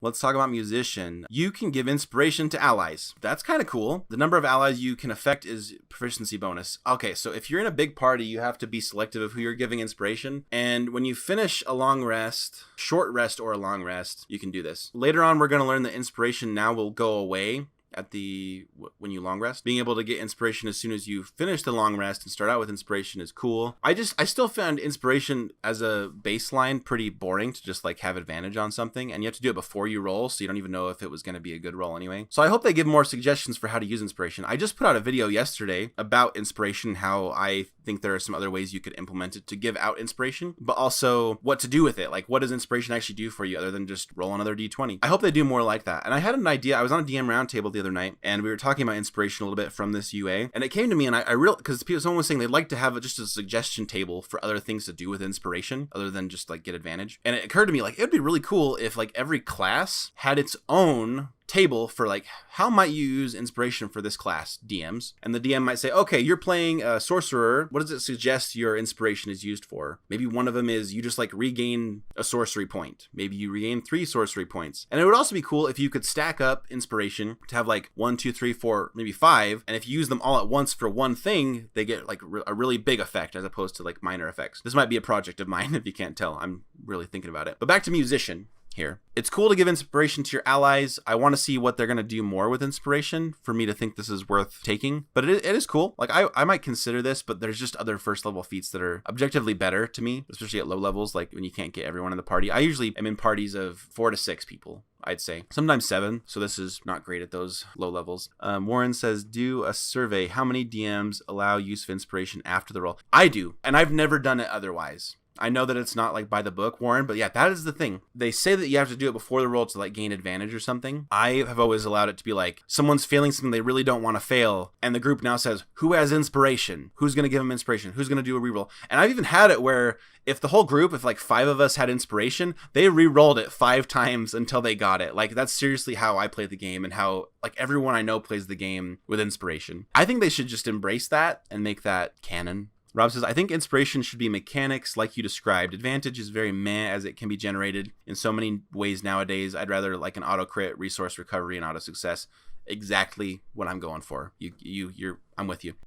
Let's talk about musician. You can give inspiration to allies. That's kind of cool. The number of allies you can affect is proficiency bonus. Okay, so if you're in a big party, you have to be selective of who you're giving inspiration. And when you finish a long rest, short rest or a long rest, you can do this. Later on, we're going to learn that inspiration now will go away when you long rest. Being able to get inspiration as soon as you finish the long rest and start out with inspiration is cool. I still found inspiration as a baseline pretty boring to just like have advantage on something, and you have to do it before you roll, so you don't even know if it was going to be a good roll anyway. So I hope they give more suggestions for how to use inspiration. I just put out a video yesterday about inspiration, how I think there are some other ways you could implement it to give out inspiration, but also what to do with it. Like, what does inspiration actually do for you other than just roll another d20? I hope they do more like that. And I had an idea. I was on a DM roundtable the other night, and we were talking about inspiration a little bit from this UA, and it came to me, and I real because someone was saying they'd like to have just a suggestion table for other things to do with inspiration other than just like get advantage. And it occurred to me, like, it would be really cool if like every class had its own table for like, how might you use inspiration for this class, DMs? And the DM might say, okay, you're playing a sorcerer. What does it suggest your inspiration is used for? Maybe one of them is you just like regain a sorcery point. Maybe you regain 3 sorcery points. And it would also be cool if you could stack up inspiration to have like 1, 2, 3, 4, maybe 5. And if you use them all at once for one thing, they get like a really big effect as opposed to like minor effects. This might be a project of mine if you can't tell. I'm really thinking about it. But back to musician here. It's cool to give inspiration to your allies. I want to see what they're going to do more with inspiration for me to think this is worth taking. But it is cool. Like, I might consider this, but there's just other first level feats that are objectively better to me, especially at low levels, like when you can't get everyone in the party. I usually am in parties of 4 to 6 people, I'd say. Sometimes 7, so this is not great at those low levels. Warren says, do a survey. How many DMs allow use of inspiration after the roll? I do, and I've never done it otherwise. I know that it's not like by the book, Warren, but yeah, that is the thing. They say that you have to do it before the roll to like gain advantage or something. I have always allowed it to be like, someone's feeling something they really don't want to fail, and the group now says, who has inspiration? Who's going to give them inspiration? Who's going to do a reroll? And I've even had it where if the whole group, if like 5 of us had inspiration, they re-rolled it 5 times until they got it. Like, that's seriously how I play the game, and how like everyone I know plays the game with inspiration. I think they should just embrace that and make that canon. Rob says, I think inspiration should be mechanics like you described. Advantage is very meh as it can be generated in so many ways nowadays. I'd rather like an auto crit, resource recovery, and auto success. Exactly what I'm going for. I'm with you.